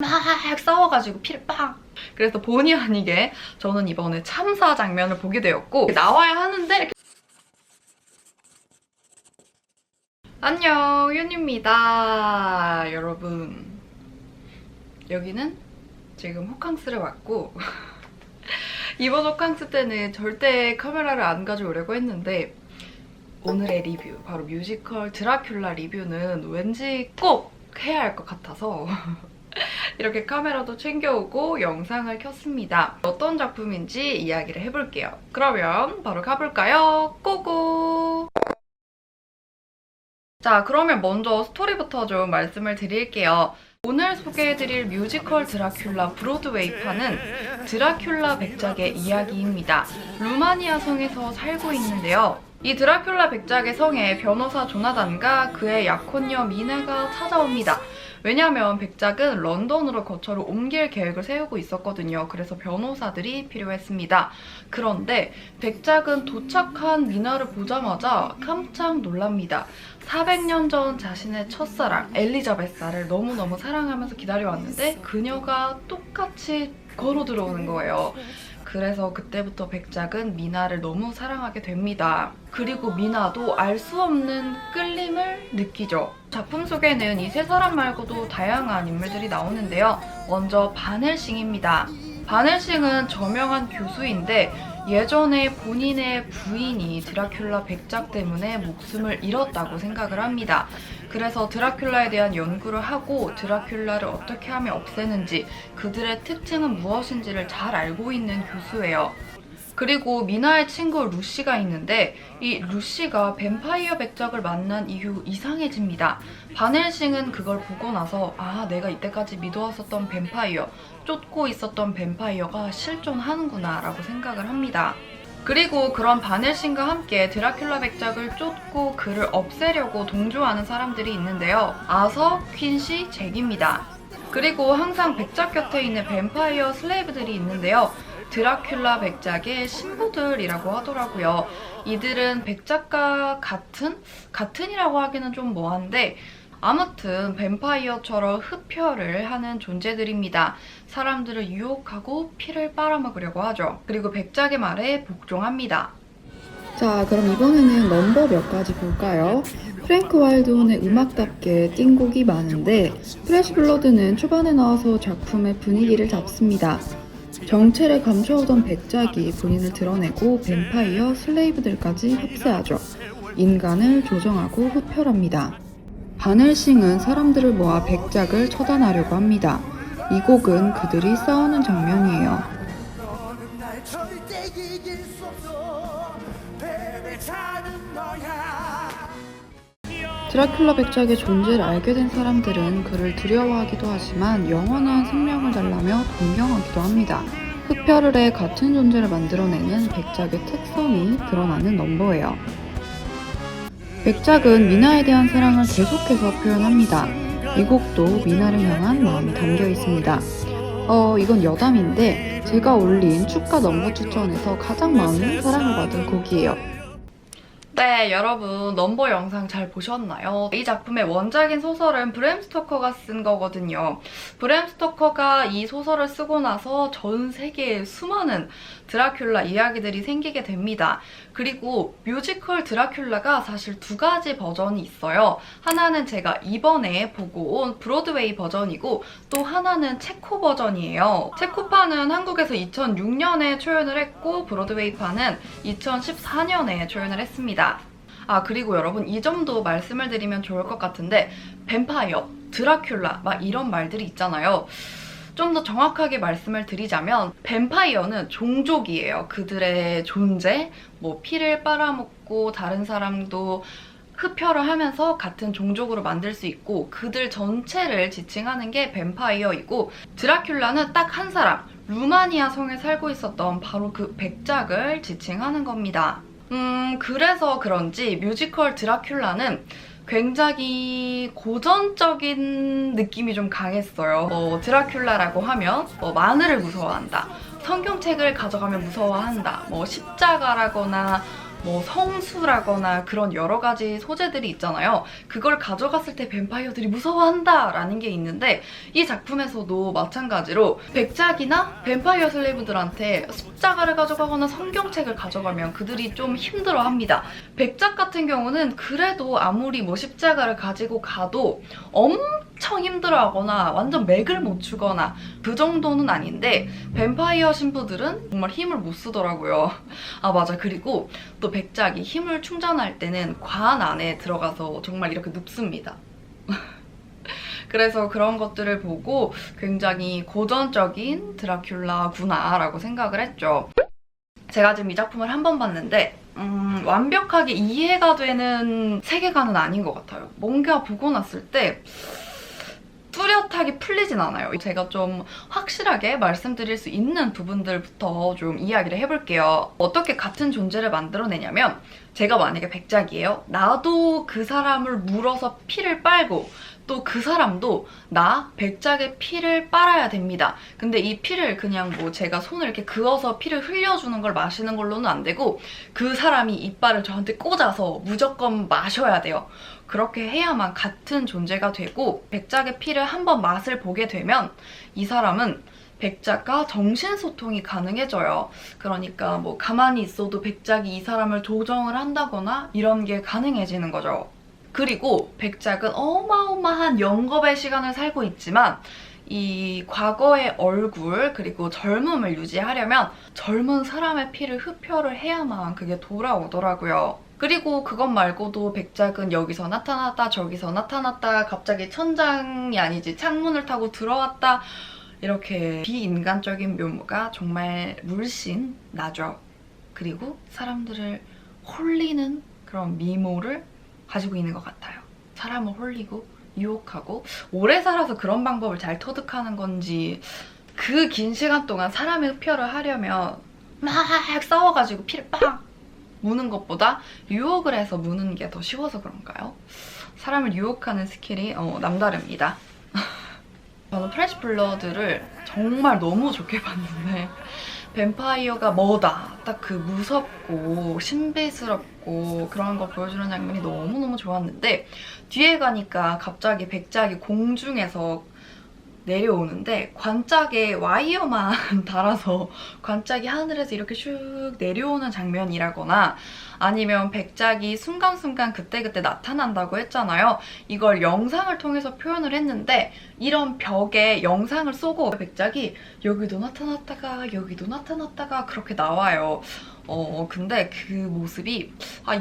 막 싸워가지고 피를 빡. 그래서 본의 아니게 저는 이번에 참사 장면을 보게 되었고 나와야 하는데 안녕, 윤입니다. 여러분, 여기는 지금 호캉스를 왔고 이번 호캉스 때는 절대 카메라를 안 가져오려고 했는데 오늘의 리뷰, 바로 뮤지컬 드라큘라 리뷰는 왠지 꼭 해야 할 것 같아서 이렇게 카메라도 챙겨오고 영상을 켰습니다. 어떤 작품인지 이야기를 해볼게요. 그러면 바로 가볼까요? 고고! 자, 그러면 먼저 스토리부터 좀 말씀을 드릴게요. 오늘 소개해드릴 뮤지컬 드라큘라 브로드웨이판은 드라큘라 백작의 이야기입니다. 루마니아 성에서 살고 있는데요. 이 드라큘라 백작의 성에 변호사 조나단과 그의 약혼녀 미나가 찾아옵니다. 왜냐하면 백작은 런던으로 거처를 옮길 계획을 세우고 있었거든요. 그래서 변호사들이 필요했습니다. 그런데 백작은 도착한 미나를 보자마자 깜짝 놀랍니다. 400년 전 자신의 첫사랑 엘리자베사를 너무너무 사랑하면서 기다려왔는데 그녀가 똑같이 걸어 들어오는 거예요. 그래서 그때부터 백작은 미나를 너무 사랑하게 됩니다. 그리고 미나도 알 수 없는 끌림을 느끼죠. 작품 속에는 이 세 사람 말고도 다양한 인물들이 나오는데요. 먼저 반헬싱입니다. 반헬싱은 저명한 교수인데 예전에 본인의 부인이 드라큘라 백작 때문에 목숨을 잃었다고 생각을 합니다. 그래서 드라큘라에 대한 연구를 하고 드라큘라를 어떻게 하면 없애는지, 그들의 특징은 무엇인지를 잘 알고 있는 교수예요. 그리고 미나의 친구 루시가 있는데 이 루시가 뱀파이어 백작을 만난 이후 이상해집니다. 반헬싱은 그걸 보고 나서 내가 이때까지 믿어왔었던 뱀파이어, 쫓고 있었던 뱀파이어가 실존하는구나 라고 생각을 합니다. 그리고 그런 반헬싱과 함께 드라큘라 백작을 쫓고 그를 없애려고 동조하는 사람들이 있는데요. 아서, 퀸시, 잭입니다. 그리고 항상 백작 곁에 있는 뱀파이어 슬레이브들이 있는데요. 드라큘라 백작의 신부들이라고 하더라고요. 이들은 백작과 같은이라고 하기는 좀 뭐한데 아무튼 뱀파이어처럼 흡혈을 하는 존재들입니다. 사람들을 유혹하고 피를 빨아먹으려고 하죠. 그리고 백작의 말에 복종합니다. 자, 그럼 이번에는 넘버 몇 가지 볼까요? 프랭크 와일드혼의 음악답게 띵곡이 많은데 프레시 블러드는 초반에 나와서 작품의 분위기를 잡습니다. 정체를 감춰오던 백작이 본인을 드러내고 뱀파이어 슬레이브들까지 합세하죠. 인간을 조정하고 흡혈합니다. 반헬싱은 사람들을 모아 백작을 처단하려고 합니다. 이 곡은 그들이 싸우는 장면이에요. 드라큘라 백작의 존재를 알게 된 사람들은 그를 두려워하기도 하지만 영원한 생명을 달라며 동경하기도 합니다. 흡혈을 해 같은 존재를 만들어내는 백작의 특성이 드러나는 넘버예요. 백작은 미나에 대한 사랑을 계속해서 표현합니다. 이 곡도 미나를 향한 마음이 담겨 있습니다. 이건 여담인데 제가 올린 축가 넘버 추천에서 가장 많은 사랑을 받은 곡이에요. 네, 여러분 넘버 영상 잘 보셨나요? 이 작품의 원작인 소설은 브램 스토커가 쓴 거거든요. 브램 스토커가 이 소설을 쓰고 나서 전 세계에 수많은 드라큘라 이야기들이 생기게 됩니다. 그리고 뮤지컬 드라큘라가 사실 두 가지 버전이 있어요. 하나는 제가 이번에 보고 온 브로드웨이 버전이고 또 하나는 체코 버전이에요. 체코판은 한국에서 2006년에 초연을 했고 브로드웨이판은 2014년에 초연을 했습니다. 그리고 여러분 이 점도 말씀을 드리면 좋을 것 같은데 뱀파이어, 드라큘라 막 이런 말들이 있잖아요. 좀 더 정확하게 말씀을 드리자면 뱀파이어는 종족이에요. 그들의 존재, 피를 빨아먹고 다른 사람도 흡혈을 하면서 같은 종족으로 만들 수 있고 그들 전체를 지칭하는 게 뱀파이어이고 드라큘라는 딱 한 사람, 루마니아 성에 살고 있었던 바로 그 백작을 지칭하는 겁니다. 그래서 그런지 뮤지컬 드라큘라는 굉장히 고전적인 느낌이 좀 강했어요. 드라큘라라고 하면 마늘을 무서워한다, 성경책을 가져가면 무서워한다, 십자가라거나 뭐 성수라거나 그런 여러 가지 소재들이 있잖아요. 그걸 가져갔을 때 뱀파이어들이 무서워한다라는 게 있는데 이 작품에서도 마찬가지로 백작이나 뱀파이어 슬레이브들한테 십자가를 가져가거나 성경책을 가져가면 그들이 좀 힘들어합니다. 백작 같은 경우는 그래도 아무리 뭐 십자가를 가지고 가도 엄청 힘들어하거나 완전 맥을 못 추거나 그 정도는 아닌데 뱀파이어 신부들은 정말 힘을 못 쓰더라고요. 아 맞아. 그리고 또 백작이 힘을 충전할 때는 관 안에 들어가서 정말 이렇게 눕습니다. 그래서 그런 것들을 보고 굉장히 고전적인 드라큘라구나라고 생각을 했죠. 제가 지금 이 작품을 한 번 봤는데 완벽하게 이해가 되는 세계관은 아닌 것 같아요. 뭔가 보고 났을 때 뚜렷하게 풀리진 않아요. 제가 좀 확실하게 말씀드릴 수 있는 부분들부터 좀 이야기를 해볼게요. 어떻게 같은 존재를 만들어내냐면 제가 만약에 백작이에요. 나도 그 사람을 물어서 피를 빨고 또 그 사람도 나 백작의 피를 빨아야 됩니다. 근데 이 피를 그냥 뭐 제가 손을 이렇게 그어서 피를 흘려주는 걸 마시는 걸로는 안 되고 그 사람이 이빨을 저한테 꽂아서 무조건 마셔야 돼요. 그렇게 해야만 같은 존재가 되고 백작의 피를 한번 맛을 보게 되면 이 사람은 백작과 정신소통이 가능해져요. 그러니까 뭐 가만히 있어도 백작이 이 사람을 조정을 한다거나 이런 게 가능해지는 거죠. 그리고 백작은 어마어마한 영겁의 시간을 살고 있지만 이 과거의 얼굴 그리고 젊음을 유지하려면 젊은 사람의 피를 흡혈을 해야만 그게 돌아오더라고요. 그리고 그것 말고도 백작은 여기서 나타났다 저기서 나타났다 갑자기 천장이 아니지 창문을 타고 들어왔다 이렇게 비인간적인 묘무가 정말 물씬 나죠. 그리고 사람들을 홀리는 그런 미모를 가지고 있는 것 같아요. 사람을 홀리고 유혹하고 오래 살아서 그런 방법을 잘 터득하는 건지 그 긴 시간 동안 사람의 흡혈을 하려면 막 싸워가지고 피를 빡 무는 것보다 유혹을 해서 무는 게 더 쉬워서 그런가요? 사람을 유혹하는 스킬이 남다릅니다. 저는 프레시 블러드를 정말 너무 좋게 봤는데 뱀파이어가 뭐다 딱 그 무섭고 신비스럽고 그런 거 보여주는 장면이 너무너무 좋았는데 뒤에 가니까 갑자기 백작이 공중에서 내려오는데 관짝에 와이어만 달아서 관짝이 하늘에서 이렇게 슉 내려오는 장면이라거나 아니면 백작이 순간순간 그때그때 나타난다고 했잖아요. 이걸 영상을 통해서 표현을 했는데 이런 벽에 영상을 쏘고 백작이 여기도 나타났다가 여기도 나타났다가 그렇게 나와요. 근데 그 모습이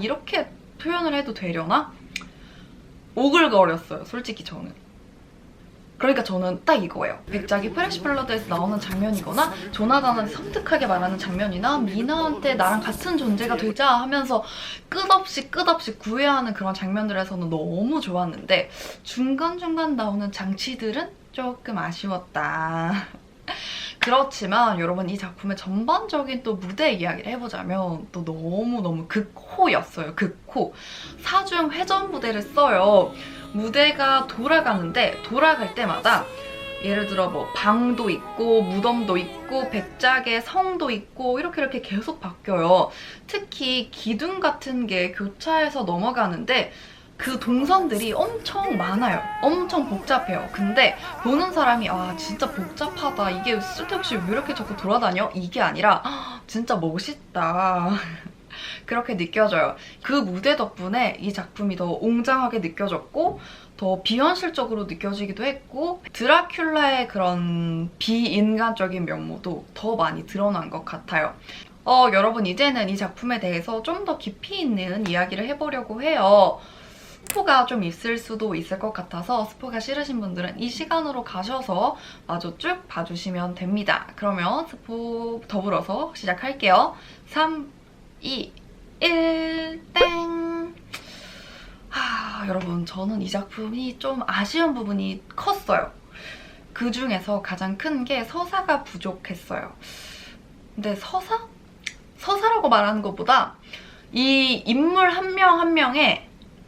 이렇게 표현을 해도 되려나? 오글거렸어요. 솔직히 저는. 그러니까 저는 딱 이거예요. 백작이 프레시 블러드에서 나오는 장면이거나 조나단한테 섬뜩하게 말하는 장면이나 미나한테 나랑 같은 존재가 되자 하면서 끝없이 구애하는 그런 장면들에서는 너무 좋았는데 중간중간 나오는 장치들은 조금 아쉬웠다. 그렇지만 여러분 이 작품의 전반적인 또 무대 이야기를 해보자면 또 너무너무 극호였어요. 극호. 사중 회전 무대를 써요. 무대가 돌아가는데 돌아갈 때마다 예를 들어 뭐 방도 있고 무덤도 있고 백작의 성도 있고 이렇게 계속 바뀌어요. 특히 기둥 같은 게 교차해서 넘어가는데 그 동선들이 엄청 많아요. 엄청 복잡해요. 근데 보는 사람이 진짜 복잡하다. 이게 쓸데없이 왜 이렇게 자꾸 돌아다녀? 이게 아니라 진짜 멋있다. 그렇게 느껴져요. 그 무대 덕분에 이 작품이 더 웅장하게 느껴졌고 더 비현실적으로 느껴지기도 했고 드라큘라의 그런 비인간적인 면모도 더 많이 드러난 것 같아요. 여러분 이제는 이 작품에 대해서 좀 더 깊이 있는 이야기를 해보려고 해요. 스포가 좀 있을 수도 있을 것 같아서 스포가 싫으신 분들은 이 시간으로 가셔서 마저 쭉 봐주시면 됩니다. 그러면 스포 더불어서 시작할게요. 3, 2, 1, 땡! 여러분 저는 이 작품이 좀 아쉬운 부분이 컸어요. 그 중에서 가장 큰 게 서사가 부족했어요. 근데 서사라고 말하는 것보다 이 인물 한 명 한 명의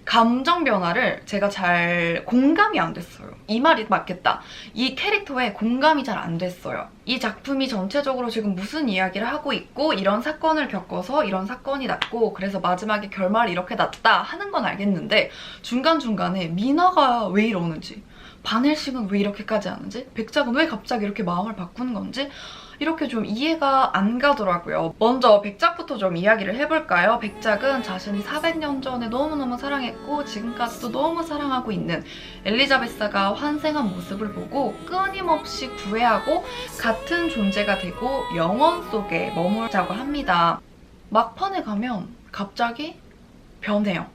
감정 변화를 제가 잘 공감이 안 됐어요. 이 말이 맞겠다. 이 캐릭터에 공감이 잘 안 됐어요. 이 작품이 전체적으로 지금 무슨 이야기를 하고 있고 이런 사건을 겪어서 이런 사건이 났고 그래서 마지막에 결말이 이렇게 났다 하는 건 알겠는데 중간중간에 미나가 왜 이러는지 반헬싱은 왜 이렇게까지 하는지 백작은 왜 갑자기 이렇게 마음을 바꾸는 건지 이렇게 좀 이해가 안 가더라고요. 먼저 백작부터 좀 이야기를 해볼까요? 백작은 자신이 400년 전에 너무너무 사랑했고 지금까지도 너무 사랑하고 있는 엘리자베스가 환생한 모습을 보고 끊임없이 구애하고 같은 존재가 되고 영원 속에 머물자고 합니다. 막판에 가면 갑자기 변해요.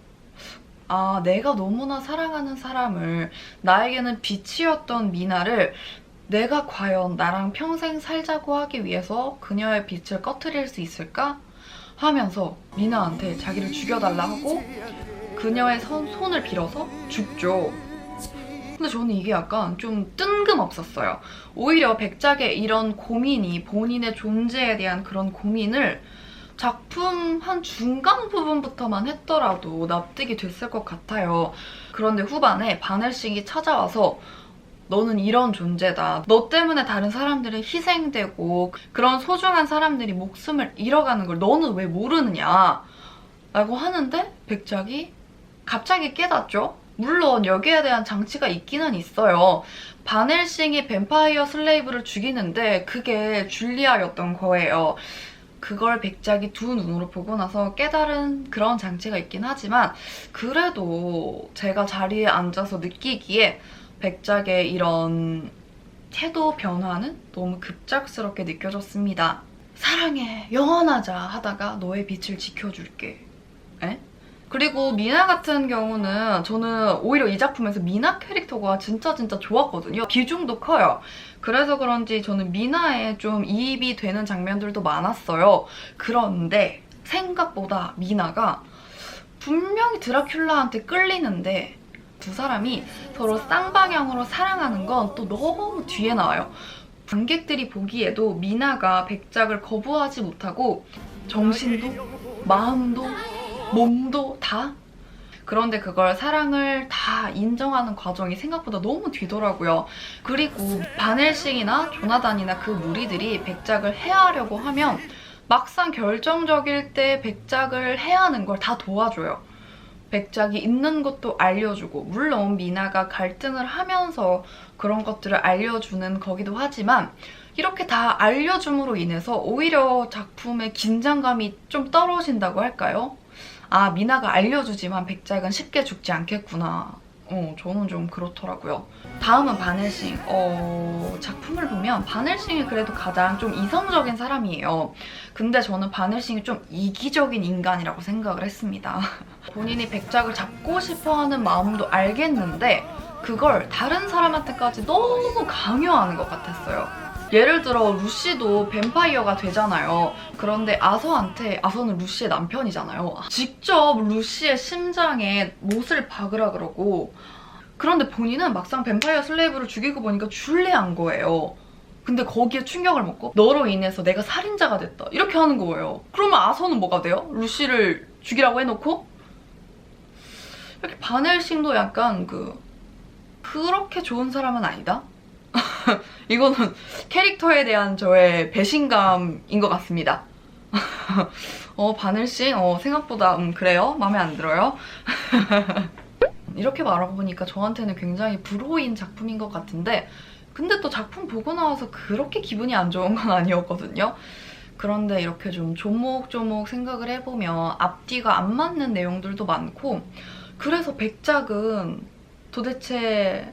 아, 내가 너무나 사랑하는 사람을, 나에게는 빛이었던 미나를 내가 과연 나랑 평생 살자고 하기 위해서 그녀의 빛을 꺼트릴 수 있을까? 하면서 미나한테 자기를 죽여달라 하고 그녀의 손을 빌어서 죽죠. 근데 저는 이게 약간 좀 뜬금없었어요. 오히려 백작의 이런 고민이 본인의 존재에 대한 그런 고민을 작품 한 중간 부분부터만 했더라도 납득이 됐을 것 같아요. 그런데 후반에 반헬싱이 찾아와서 너는 이런 존재다. 너 때문에 다른 사람들이 희생되고 그런 소중한 사람들이 목숨을 잃어가는 걸 너는 왜 모르느냐 라고 하는데 백작이 갑자기 깨닫죠. 물론 여기에 대한 장치가 있기는 있어요. 반헬싱이 뱀파이어 슬레이브를 죽이는데 그게 줄리아였던 거예요. 그걸 백작이 두 눈으로 보고 나서 깨달은 그런 장치가 있긴 하지만 그래도 제가 자리에 앉아서 느끼기에 백작의 이런 태도 변화는 너무 급작스럽게 느껴졌습니다. 사랑해, 영원하자 하다가 너의 빛을 지켜줄게. 에? 그리고 미나 같은 경우는 저는 오히려 이 작품에서 미나 캐릭터가 진짜 좋았거든요. 비중도 커요. 그래서 그런지 저는 미나에 좀 이입이 되는 장면들도 많았어요. 그런데 생각보다 미나가 분명히 드라큘라한테 끌리는데 두 사람이 서로 쌍방향으로 사랑하는 건 또 너무 뒤에 나와요. 관객들이 보기에도 미나가 백작을 거부하지 못하고 정신도 마음도 몸도 다? 그런데 그걸 사랑을 다 인정하는 과정이 생각보다 너무 뒤더라고요. 그리고 반헬싱이나 조나단이나 그 무리들이 백작을 해하려고 하면 막상 결정적일 때 백작을 해하는 걸 다 도와줘요. 백작이 있는 것도 알려주고 물론 미나가 갈등을 하면서 그런 것들을 알려주는 거기도 하지만 이렇게 다 알려줌으로 인해서 오히려 작품의 긴장감이 좀 떨어진다고 할까요? 아, 미나가 알려주지만 백작은 쉽게 죽지 않겠구나. 저는 좀 그렇더라고요. 다음은 반헬싱. 작품을 보면 반헬싱이 그래도 가장 좀 이성적인 사람이에요. 근데 저는 반헬싱이 좀 이기적인 인간이라고 생각을 했습니다. 본인이 백작을 잡고 싶어하는 마음도 알겠는데 그걸 다른 사람한테까지 너무 강요하는 것 같았어요. 예를 들어 루시도 뱀파이어가 되잖아요. 그런데 아서는 루시의 남편이잖아요. 직접 루시의 심장에 못을 박으라 그러고 그런데 본인은 막상 뱀파이어 슬레이브를 죽이고 보니까 줄리안 거예요. 근데 거기에 충격을 먹고 너로 인해서 내가 살인자가 됐다 이렇게 하는 거예요. 그러면 아서는 뭐가 돼요? 루시를 죽이라고 해놓고? 이렇게 반헬싱도 약간 그렇게 좋은 사람은 아니다? 이거는 캐릭터에 대한 저의 배신감인 것 같습니다. 반헬싱? 생각보다 그래요? 마음에 안 들어요? 이렇게 말하고 보니까 저한테는 굉장히 불호인 작품인 것 같은데 근데 또 작품 보고 나와서 그렇게 기분이 안 좋은 건 아니었거든요. 그런데 이렇게 좀 조목조목 생각을 해보면 앞뒤가 안 맞는 내용들도 많고 그래서 백작은 도대체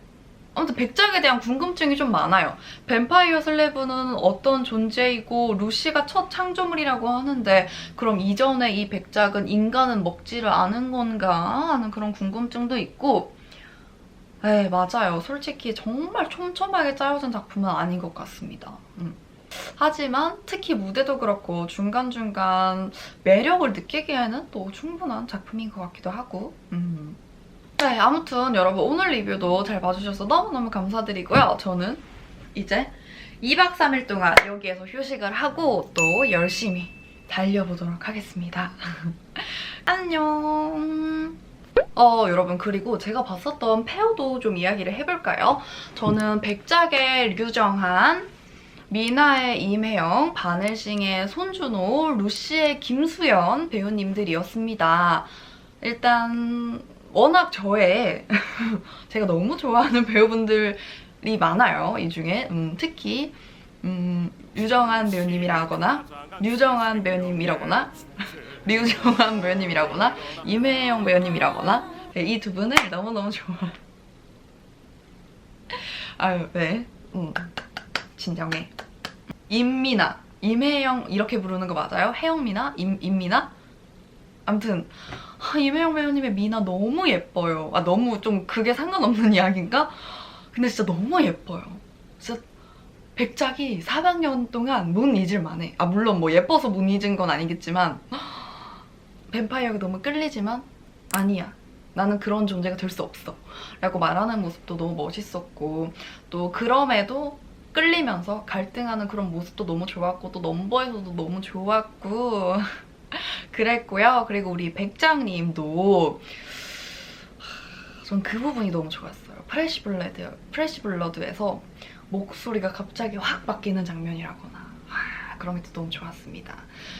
아무튼 백작에 대한 궁금증이 좀 많아요. 뱀파이어 슬레이브는 어떤 존재이고 루시가 첫 창조물이라고 하는데 그럼 이전에 이 백작은 인간은 먹지를 않은 건가 하는 그런 궁금증도 있고 네, 맞아요. 솔직히 정말 촘촘하게 짜여진 작품은 아닌 것 같습니다. 하지만 특히 무대도 그렇고 중간중간 매력을 느끼기에는 또 충분한 작품인 것 같기도 하고 네, 아무튼 여러분 오늘 리뷰도 잘 봐주셔서 너무너무 감사드리고요. 저는 이제 2박 3일 동안 여기에서 휴식을 하고 또 열심히 달려보도록 하겠습니다. 안녕. 여러분, 그리고 제가 봤었던 페어도 좀 이야기를 해볼까요? 저는 백작의 류정한, 미나의 임혜영, 바늘싱의 손준호, 루시의 김수연 배우님들이었습니다. 일단 워낙 제가 너무 좋아하는 배우분들이 많아요. 이 중에 특히 류정한 배우님이라거나 류정한 배우님이라거나 임혜영 배우님이라거나 네, 이 두 분을 너무너무 좋아해요. 아유, 네. 진정해. 임미나, 임혜영 이렇게 부르는 거 맞아요? 혜영미나? 임미나? 아무튼 임혜영 배우님의 미나 너무 예뻐요. 너무 좀 그게 상관없는 이야기인가? 근데 진짜 너무 예뻐요. 진짜 백작이 400년 동안 못 잊을 만해. 물론 뭐 예뻐서 못 잊은 건 아니겠지만 뱀파이어가 너무 끌리지만 아니야. 나는 그런 존재가 될 수 없어. 라고 말하는 모습도 너무 멋있었고, 또 그럼에도 끌리면서 갈등하는 그런 모습도 너무 좋았고, 또 넘버에서도 너무 좋았고 그랬고요. 그리고 우리 백장님도 전 그 부분이 너무 좋았어요. 프레시블러드에서 목소리가 갑자기 확 바뀌는 장면이라거나 그런 게 또 너무 좋았습니다.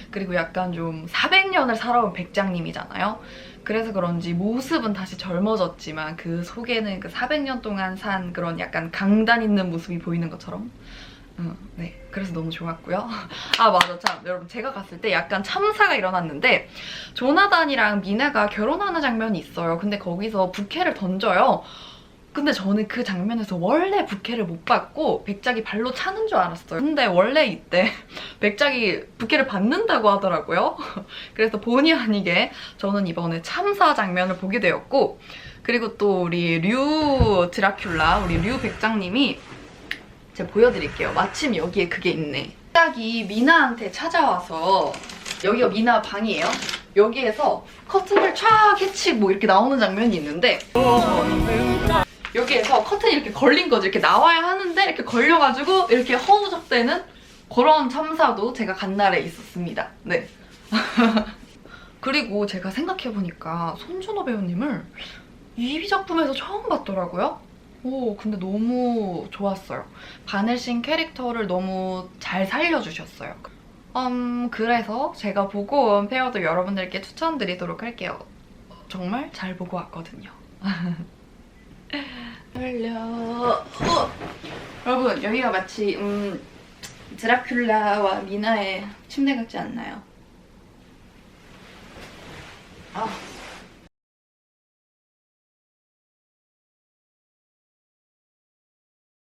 그리고 약간 좀 400년을 살아온 백장님이잖아요. 그래서 그런지 모습은 다시 젊어졌지만 그 속에는 그 400년 동안 산 그런 약간 강단 있는 모습이 보이는 것처럼 네, 그래서 너무 좋았고요. 맞아, 참 여러분, 제가 갔을 때 약간 참사가 일어났는데 조나단이랑 미나가 결혼하는 장면이 있어요. 근데 거기서 부케를 던져요. 근데 저는 그 장면에서 원래 부케를 못 받고 백작이 발로 차는 줄 알았어요. 근데 원래 이때 백작이 부케를 받는다고 하더라고요. 그래서 본의 아니게 저는 이번에 참사 장면을 보게 되었고, 그리고 또 우리 류 드라큘라, 우리 류 백장님이 제가 보여드릴게요. 마침 여기에 그게 있네. 백작이 미나한테 찾아와서, 여기가 미나 방이에요. 여기에서 커튼을 촥 해치고 뭐 이렇게 나오는 장면이 있는데, 여기에서 커튼이 이렇게 걸린 거지. 이렇게 나와야 하는데 이렇게 걸려가지고 이렇게 허우적대는 그런 참사도 제가 간 날에 있었습니다. 네. 그리고 제가 생각해보니까 손준호 배우님을 이 작품에서 처음 봤더라고요. 근데 너무 좋았어요. 바늘싱 캐릭터를 너무 잘 살려주셨어요. 그래서 제가 보고 온 페어도 여러분들께 추천드리도록 할게요. 정말 잘 보고 왔거든요. 여러분, 여기가 마치 드라큘라와 미나의 침대 같지 않나요?